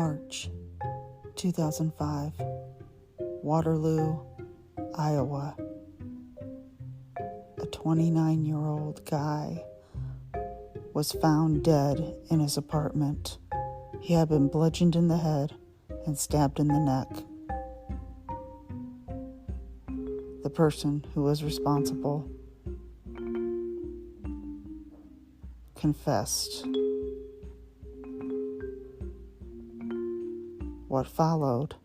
March 2005, Waterloo, Iowa. A 29-year-old guy was found dead in his apartment. He had been bludgeoned in the head and stabbed in the neck. The person who was responsible confessed. What followed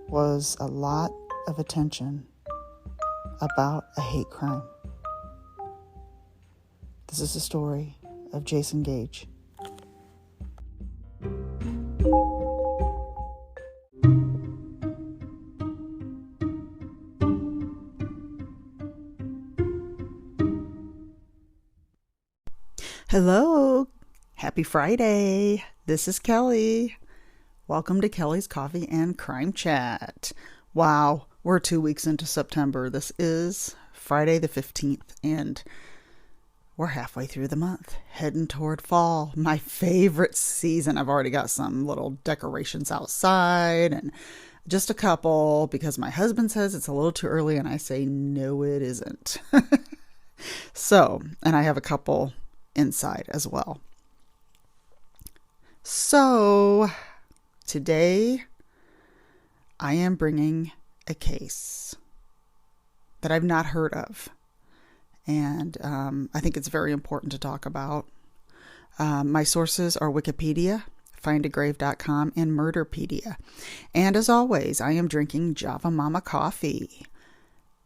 was a lot of attention about a hate crime. This is the story of Jason Gage. Hello, happy Friday. This is Kelli. Welcome to Kelli's Coffee and Crime Chat. Wow, we're 2 weeks into September. This is Friday the 15th, and we're halfway through the month, heading toward fall, my favorite season. I've already got some little decorations outside and just a couple because my husband says it's a little too early, and I say, no, it isn't. So, and I have a couple inside as well. So, today I am bringing a case that I've not heard of. And I think it's very important to talk about. My sources are Wikipedia, findagrave.com, and Murderpedia. And as always, I am drinking Java Mama coffee.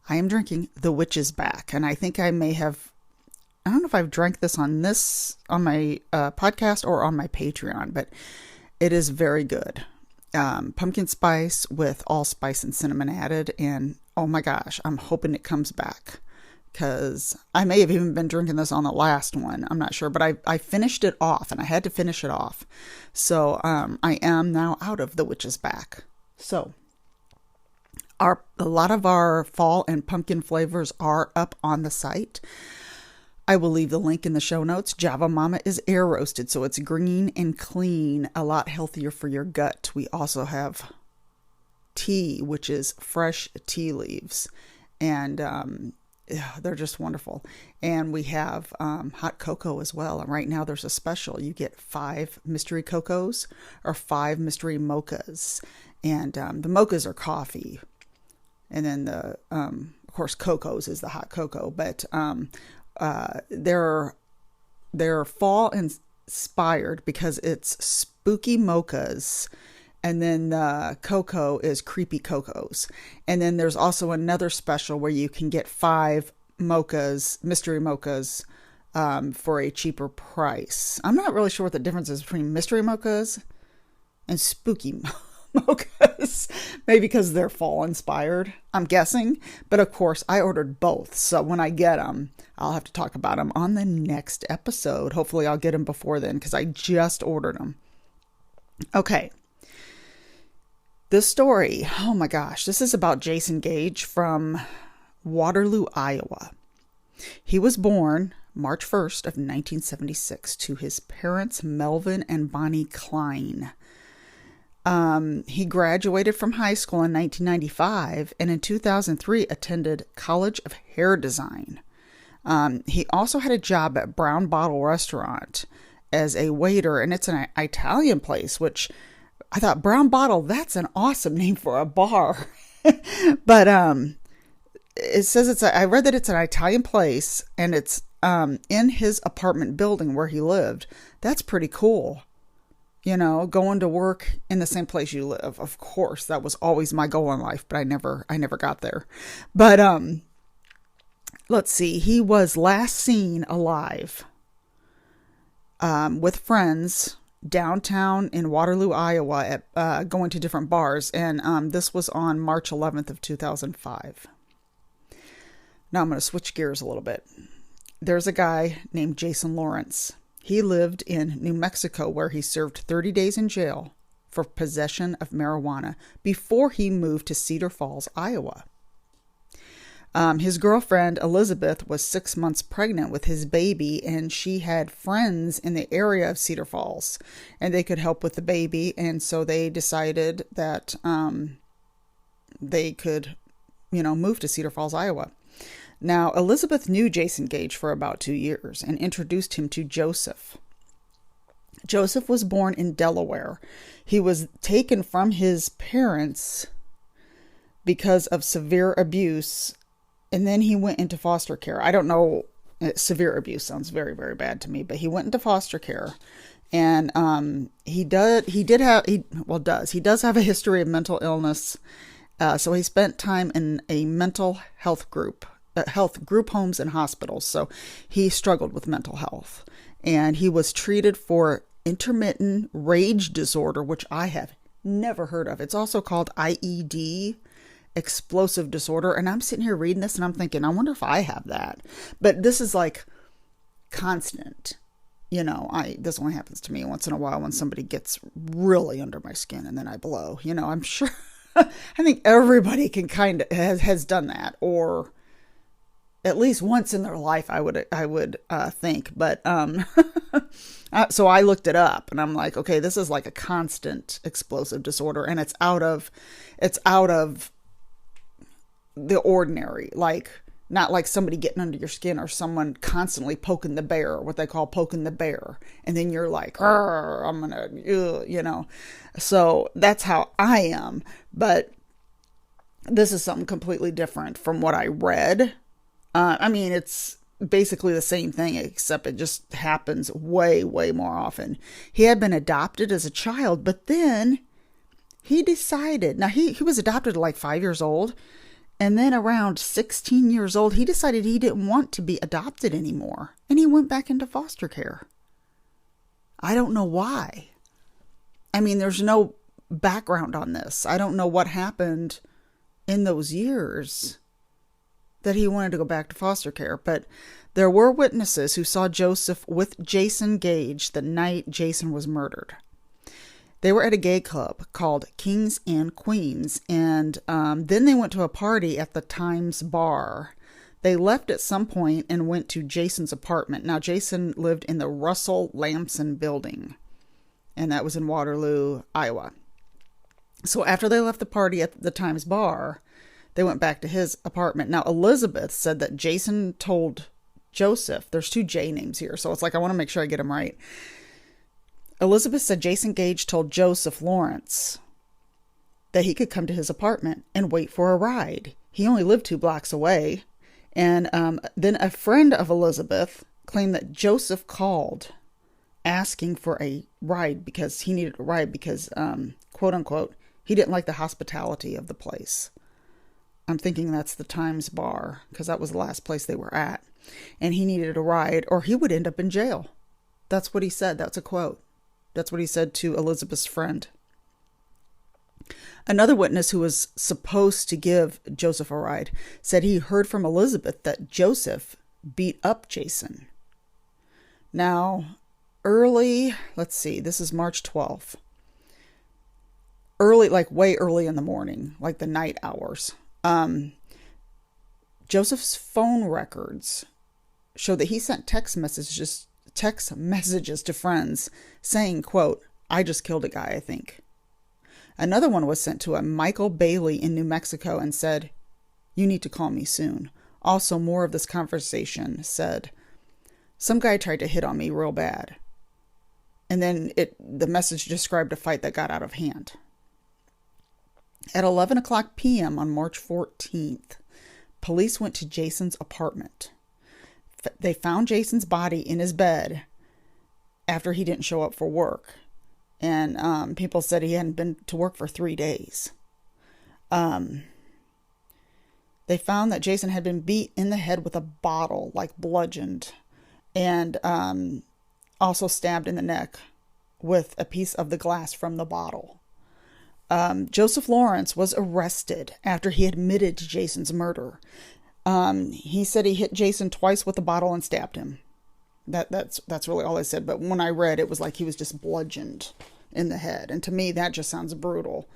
I am drinking The Witch's Back. And I think I may have, I don't know if I've drank this on my podcast or on my Patreon, but it is very good. Pumpkin spice with allspice and cinnamon added. And oh my gosh, I'm hoping it comes back because I may have even been drinking this on the last one. I'm not sure, but I finished it off and I had to finish it off. So I am now out of The Witch's Back. So a lot of our fall and pumpkin flavors are up on the site. I will leave the link in the show notes. Java Mama is air roasted, so it's green and clean, a lot healthier for your gut. We also have tea, which is fresh tea leaves, and they're just wonderful. And we have hot cocoa as well. And right now there's a special. You get 5 mystery cocos or 5 mystery mochas. And the mochas are coffee. And then of course, cocos is the hot cocoa. But they're fall inspired because it's spooky mochas, and then the cocoa is creepy cocos. And then there's also another special where you can get 5 mochas, mystery mochas, for a cheaper price. I'm not really sure what the difference is between mystery mochas and spooky mochas. Maybe because they're fall inspired, I'm guessing. But of course, I ordered both. So when I get them, I'll have to talk about them on the next episode. Hopefully I'll get them before then because I just ordered them. Okay. This story, oh my gosh, this is about Jason Gage from Waterloo, Iowa. He was born March 1st of 1976 to his parents, Melvin and Bonnie Klein. He graduated from high school in 1995 and in 2003 attended College of Hair Design. He also had a job at Brown Bottle Restaurant as a waiter, and it's an Italian place, which I thought, Brown Bottle, that's an awesome name for a bar. But it says I read that it's an Italian place, and it's in his apartment building where he lived. That's pretty cool. You know, going to work in the same place you live. Of course, that was always my goal in life, but I never got there. But let's see. He was last seen alive with friends downtown in Waterloo, Iowa, at going to different bars, and this was on March 11th of 2005. Now I'm going to switch gears a little bit. There's a guy named Jason Lawrence. He lived in New Mexico, where he served 30 days in jail for possession of marijuana before he moved to Cedar Falls, Iowa. His girlfriend, Elizabeth, was 6 months pregnant with his baby, and she had friends in the area of Cedar Falls, and they could help with the baby. And so they decided that they could, move to Cedar Falls, Iowa. Now, Elizabeth knew Jason Gage for about 2 years and introduced him to Joseph. Joseph was born in Delaware. He was taken from his parents because of severe abuse, and then he went into foster care. I don't know, severe abuse sounds very, very bad to me, but he went into foster care. And he does have a history of mental illness. So he spent time in a mental health group homes and hospitals. So he struggled with mental health, and he was treated for intermittent rage disorder, which I have never heard of. It's also called IED, explosive disorder. And I'm sitting here reading this and I'm thinking, I wonder if I have that. But this is like constant. This only happens to me once in a while when somebody gets really under my skin and then I blow. I'm sure, I think everybody can kind of has done that, or at least once in their life, I would think. But so I looked it up, and I'm like, okay, this is like a constant explosive disorder, and it's out of the ordinary. Like, not like somebody getting under your skin or someone constantly poking the bear, what they call poking the bear, and then you're like, I'm gonna, So that's how I am. But this is something completely different from what I read. It's basically the same thing, except it just happens way, way more often. He had been adopted as a child, but then he decided, now he was adopted at like 5 years old, and then around 16 years old, he decided he didn't want to be adopted anymore, and he went back into foster care. I don't know why. There's no background on this. I don't know what happened in those years that he wanted to go back to foster care. But there were witnesses who saw Joseph with Jason Gage the night Jason was murdered. They were at a gay club called Kings and Queens, and then they went to a party at the Times Bar. They left at some point and went to Jason's apartment. Now, Jason lived in the Russell Lamson building, and that was in Waterloo, Iowa. So after they left the party at the Times Bar, they went back to his apartment. Now, Elizabeth said that Jason told Joseph, there's 2 J names here, so it's like I want to make sure I get them right. Elizabeth said Jason Gage told Joseph Lawrence that he could come to his apartment and wait for a ride. He only lived 2 blocks away. And then a friend of Elizabeth claimed that Joseph called asking for a ride because he needed a ride because, quote unquote, he didn't like the hospitality of the place. I'm thinking that's the Times Bar because that was the last place they were at. And he needed a ride or he would end up in jail. That's what he said. That's a quote. That's what he said to Elizabeth's friend. Another witness who was supposed to give Joseph a ride said he heard from Elizabeth that Joseph beat up Jason. Now, this is March 12th. Way early in the morning, like the night hours. Joseph's phone records show that he sent text messages to friends saying, quote, "I just killed a guy, I think." Another one was sent to a Michael Bailey in New Mexico and said, "You need to call me soon." Also, more of this conversation said, "Some guy tried to hit on me real bad." And then the message described a fight that got out of hand. At 11 o'clock p.m. on March 14th, police went to Jason's apartment. They found Jason's body in his bed after he didn't show up for work. And people said he hadn't been to work for 3 days. They found that Jason had been beat in the head with a bottle, like bludgeoned, and also stabbed in the neck with a piece of the glass from the bottle. Joseph Lawrence was arrested after he admitted to Jason's murder. He said he hit Jason twice with a bottle and stabbed him. That's really all I said. But when I read, it was like he was just bludgeoned in the head. And to me, that just sounds brutal.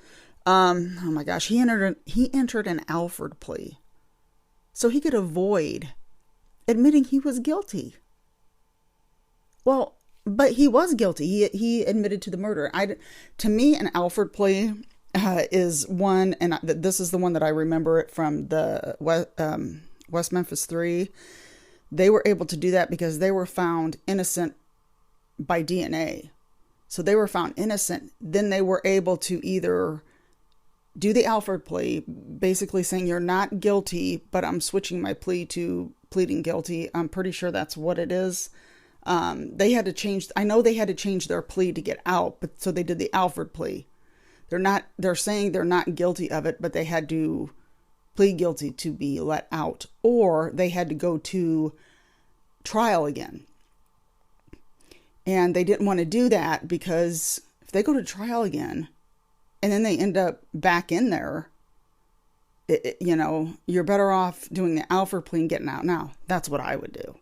Oh my gosh. He entered an Alford plea. so he could avoid admitting he was guilty. Well, but he was guilty. He admitted to the murder. To me, an Alford plea is one, and this is the one that I remember it from the West Memphis 3. They were able to do that because they were found innocent by DNA. So they were found innocent. Then they were able to either do the Alford plea, basically saying you're not guilty, but I'm switching my plea to pleading guilty. I'm pretty sure that's what it is. They had to change. I know they had to change their plea to get out, but so they did the Alford plea. They're saying they're not guilty of it, but they had to plead guilty to be let out, or they had to go to trial again. And they didn't want to do that because if they go to trial again and then they end up back in there, you're better off doing the Alford plea and getting out now. That's what I would do.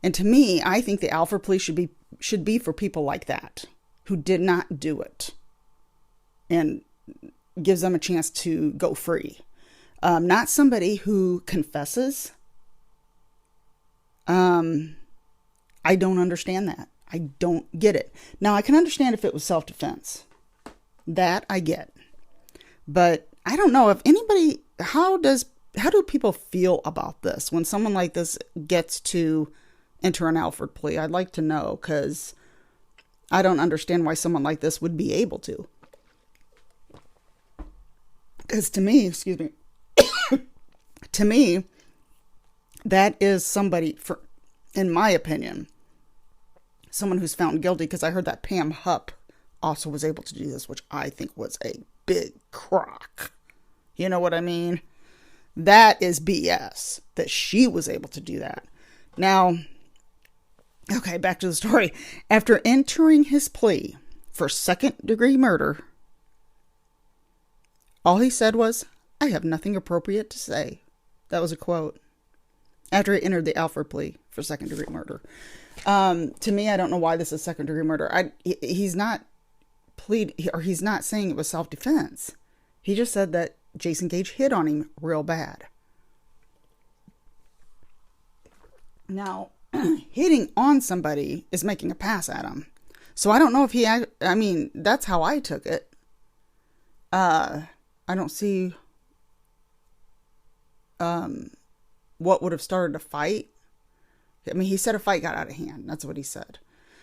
And to me, I think the Alford plea should be for people like that who did not do it, and gives them a chance to go free. Not somebody who confesses. I don't understand that. I don't get it. Now, I can understand if it was self-defense. That I get. But I don't know if anybody, how do people feel about this when someone like this gets to enter an Alford plea? I'd like to know, because I don't understand why someone like this would be able to. Because to me, to me, that is somebody, in my opinion, someone who's found guilty, because I heard that Pam Hupp also was able to do this, which I think was a big crock. You know what I mean? That is BS, that she was able to do that. Now, okay, back to the story. After entering his plea for second-degree murder, all he said was, "I have nothing appropriate to say." That was a quote. After he entered the Alford plea for second-degree murder. To me, I don't know why this is second-degree murder. He's not he's not saying it was self-defense. He just said that Jason Gage hit on him real bad. Now, hitting on somebody is making a pass at him. So I don't know if that's how I took it. I don't see what would have started a fight. I mean, he said a fight got out of hand. That's what he said.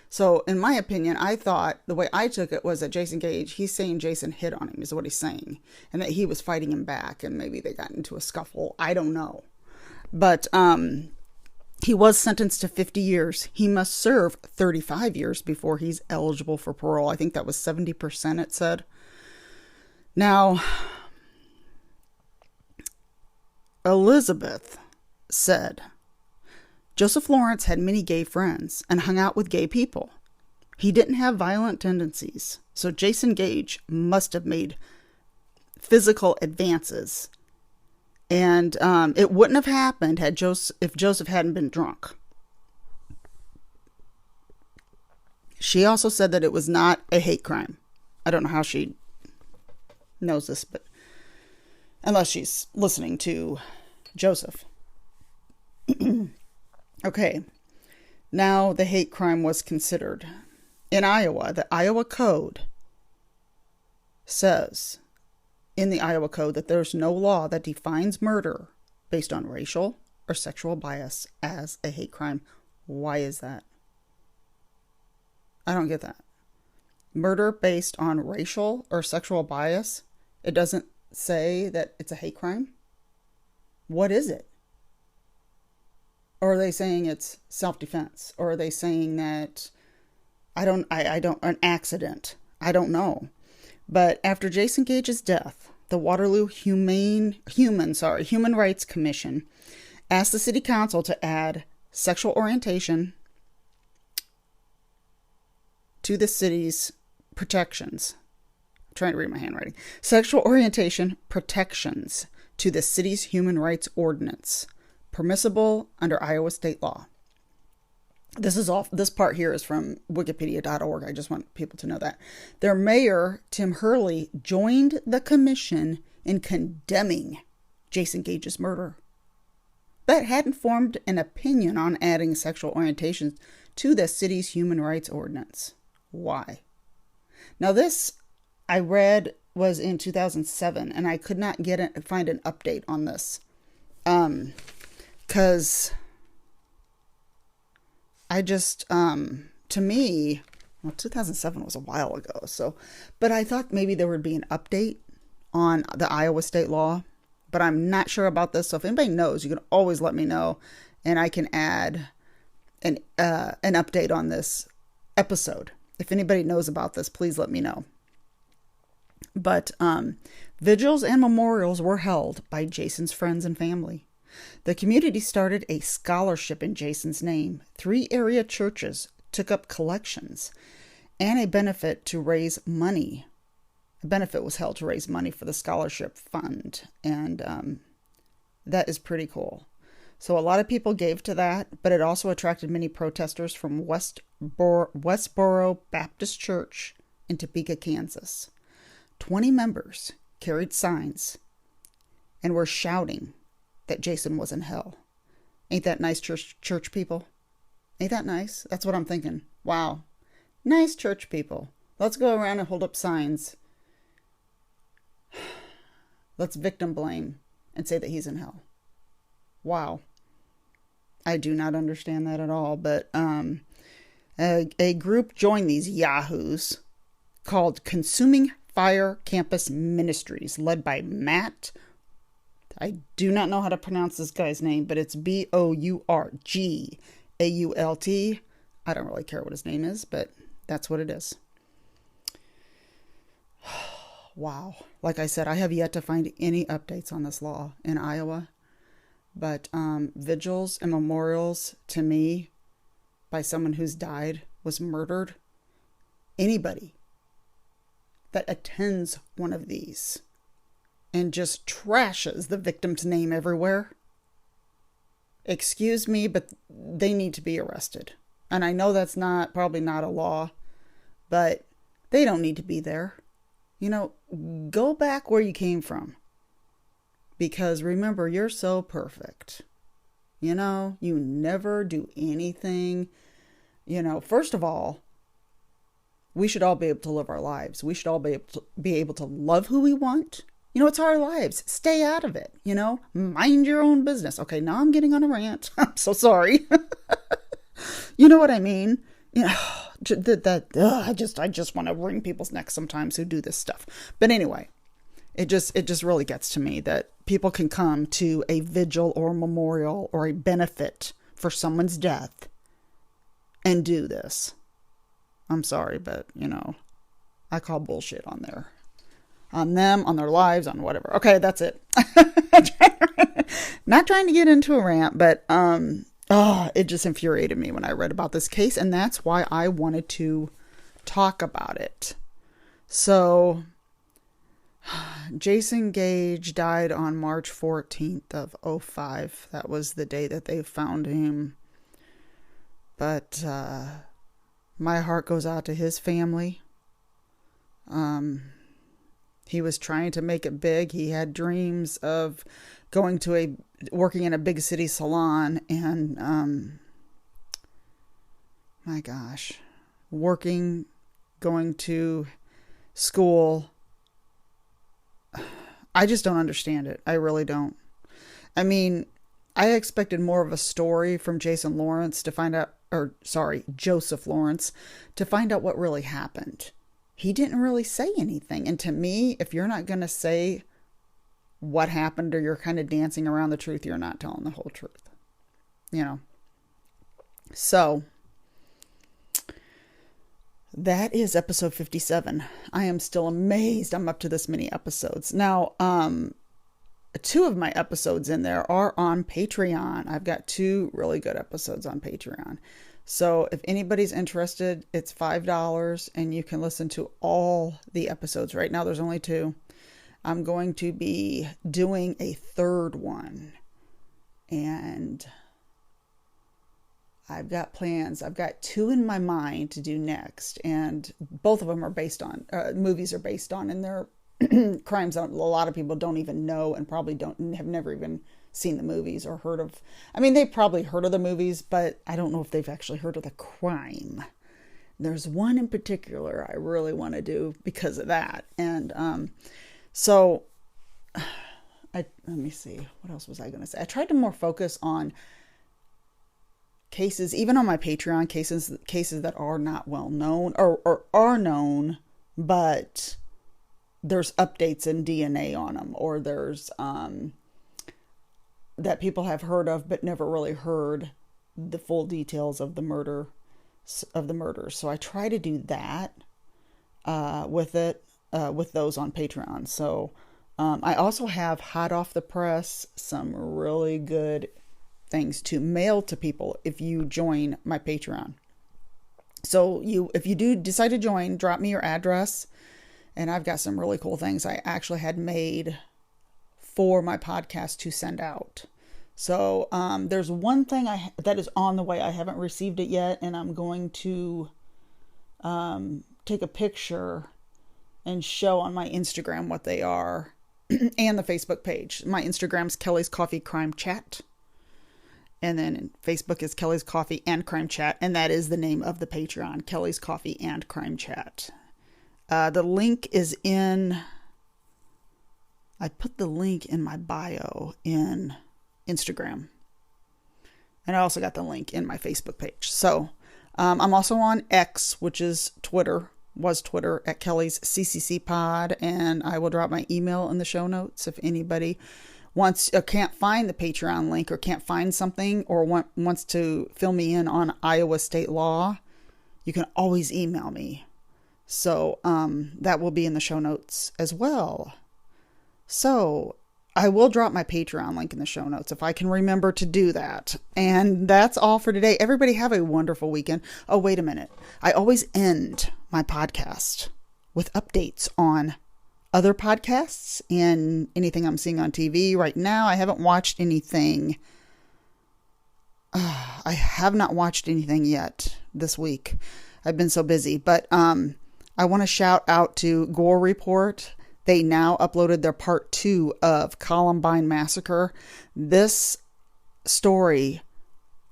So in my opinion, I thought the way I took it was that Jason Gage, he's saying Jason hit on him is what he's saying. And that he was fighting him back and maybe they got into a scuffle. I don't know. But he was sentenced to 50 years. He must serve 35 years before he's eligible for parole. I think that was 70%, it said. Now, Elizabeth said, Joseph Lawrence had many gay friends and hung out with gay people. He didn't have violent tendencies, so Jason Gage must have made physical advances. And it wouldn't have happened if Joseph hadn't been drunk. She also said that it was not a hate crime. I don't know how she knows this, but unless she's listening to Joseph. Okay, now the hate crime was considered. In Iowa, the Iowa Code says in the Iowa Code that there's no law that defines murder based on racial or sexual bias as a hate crime. Why is that? I don't get that. Murder based on racial or sexual bias, it doesn't say that it's a hate crime? What is it? Or are they saying it's self-defense? Or are they saying that, an accident? I don't know. But after Jason Gage's death, the Waterloo Human Rights Commission asked the city council to add sexual orientation to the city's protections. I'm trying to read my handwriting. Sexual orientation protections to the city's human rights ordinance, permissible under Iowa state law. This part here is from wikipedia.org. I just want people to know that. Their mayor, Tim Hurley, joined the commission in condemning Jason Gage's murder. but hadn't formed an opinion on adding sexual orientations to the city's human rights ordinance. Why? Now this I read was in 2007, and I could not find an update on this. Because I just, to me, well, 2007 was a while ago, so, but I thought maybe there would be an update on the Iowa state law, but I'm not sure about this. So if anybody knows, you can always let me know, and I can add an update on this episode. If anybody knows about this, please let me know. But vigils and memorials were held by Jason's friends and family. The community started a scholarship in Jason's name. 3 area churches took up collections, and a benefit to raise money. A benefit was held to raise money for the scholarship fund, and that is pretty cool. So a lot of people gave to that, but it also attracted many protesters from Westboro Baptist Church in Topeka, Kansas. 20 members carried signs and were shouting that Jason was in hell. Ain't that nice, church people? Ain't that nice? That's what I'm thinking. Wow. Nice church people. Let's go around and hold up signs. Let's victim blame and say that he's in hell. Wow. I do not understand that at all, but a group joined these yahoos called Consuming Fire Campus Ministries, led by Matt. I do not know how to pronounce this guy's name, but it's Bourgault. I don't really care what his name is, but that's what it is. Wow. Like I said, I have yet to find any updates on this law in Iowa. But vigils and memorials, to me, by someone who's died, was murdered. Anybody that attends one of these and just trashes the victim's name everywhere, excuse me, but they need to be arrested. And I know that's probably not a law, but they don't need to be there. You know, go back where you came from. Because remember, you're so perfect. You know, you never do anything. You know, first of all, we should all be able to live our lives. We should all be able to love who we want. You know, it's our lives. Stay out of it. You know, mind your own business. Okay, now I'm getting on a rant. I'm so sorry. You know what I mean? You know, I just want to wring people's necks sometimes who do this stuff. But anyway. It just really gets to me that people can come to a vigil or a memorial or a benefit for someone's death and do this. I'm sorry, but, you know, I call bullshit on them, on their lives, on whatever. Okay, that's it. Not trying to get into a rant, but it just infuriated me when I read about this case, and that's why I wanted to talk about it. So Jason Gage died on March 14th of 2005. That was the day that they found him. But my heart goes out to his family. He was trying to make it big. He had dreams of working in a big city salon and my gosh, going to school. I just don't understand it. I really don't. I mean, I expected more of a story from Joseph Lawrence to find out what really happened. He didn't really say anything. And to me, if you're not going to say what happened or you're kind of dancing around the truth, you're not telling the whole truth. You know? So that is episode 57. I am still amazed I'm up to this many episodes. Now, 2 of my episodes in there are on Patreon. I've got 2 really good episodes on Patreon. So if anybody's interested, it's $5 and you can listen to all the episodes. Right now there's only 2. I'm going to be doing a 3rd one. And I've got plans. I've got 2 in my mind to do next, and both of them are based on, movies are based on, and they're crimes that a lot of people don't even know and probably have never even seen the movies or heard of, I mean, they've probably heard of the movies, but I don't know if they've actually heard of the crime. There's one in particular I really want to do because of that. And so let me see, what else was I going to say? I tried to more focus on cases, even on my Patreon, cases that are not well known or are known, but there's updates in DNA on them, or there's that people have heard of but never really heard the full details of the murder. So I try to do that with those on Patreon. So I also have hot off the press some really good things to mail to people if you join my Patreon. So if you do decide to join, drop me your address, and I've got some really cool things I actually had made for my podcast to send out. So there's one thing that is on the way. I haven't received it yet, and I'm going to take a picture and show on my Instagram what they are and the Facebook page. My Instagram's Kelly's Coffee Crime Chat. And then Facebook is Kelly's Coffee and Crime Chat. And that is the name of the Patreon, Kelly's Coffee and Crime Chat. The link is I put the link in my bio in Instagram. And I also got the link in my Facebook page. So I'm also on X, which is was Twitter, at Kelly's CCC Pod. And I will drop my email in the show notes if anybody wants or can't find the Patreon link or can't find something or wants to fill me in on Iowa state law. You can always email me. So that will be in the show notes as well. So I will drop my Patreon link in the show notes if I can remember to do that. And that's all for today. Everybody have a wonderful weekend. Oh, wait a minute. I always end my podcast with updates on other podcasts and anything I'm seeing on TV. Right now, I haven't watched anything. I have not watched anything yet this week. I've been so busy. But I want to shout out to Gore Report. They now uploaded their part 2 of Columbine Massacre. This story,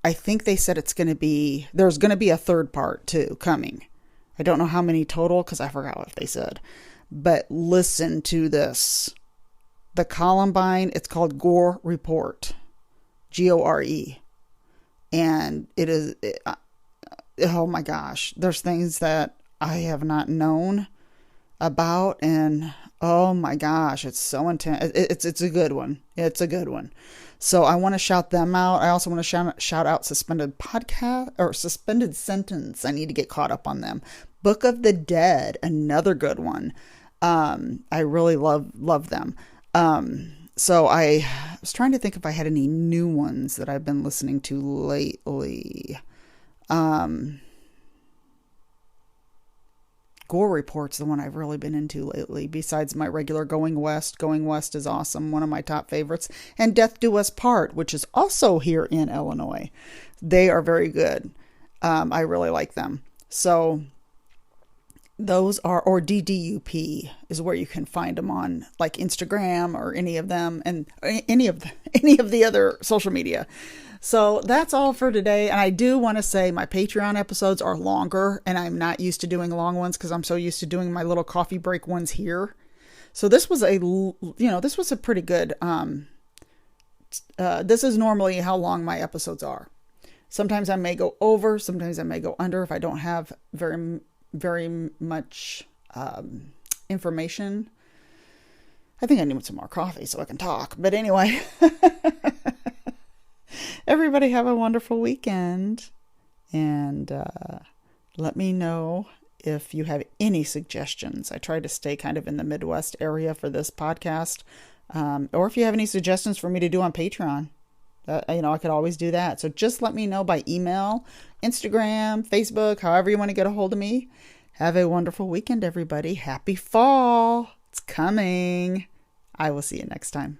I think they said there's going to be a third part too coming. I don't know how many total because I forgot what they said. But listen to this. The Columbine, it's called Gore Report. Gore. And it is, oh my gosh, there's things that I have not known about, and oh my gosh, it's so intense. It's a good one. It's a good one. So I want to shout them out. I also want to shout out Suspended Podcast or Suspended Sentence. I need to get caught up on them. Book of the Dead, another good one. I really love them. So I was trying to think if I had any new ones that I've been listening to lately. Gore Report's the one I've really been into lately, besides my regular Going West. Going West is awesome, one of my top favorites. And Death Do Us Part, which is also here in Illinois. They are very good. I really like them. So those are, or DDUP is where you can find them on like Instagram or any of them, and any of the other social media. So that's all for today. And I do want to say my Patreon episodes are longer, and I'm not used to doing long ones because I'm so used to doing my little coffee break ones here. So this was a pretty good, this is normally how long my episodes are. Sometimes I may go over, sometimes I may go under if I don't have very much information. I think I need some more coffee so I can talk. But anyway, everybody have a wonderful weekend. And let me know if you have any suggestions. I try to stay kind of in the Midwest area for this podcast. Or if you have any suggestions for me to do on Patreon. I could always do that. So just let me know by email, Instagram, Facebook, however you want to get a hold of me. Have a wonderful weekend, everybody. Happy fall. It's coming. I will see you next time.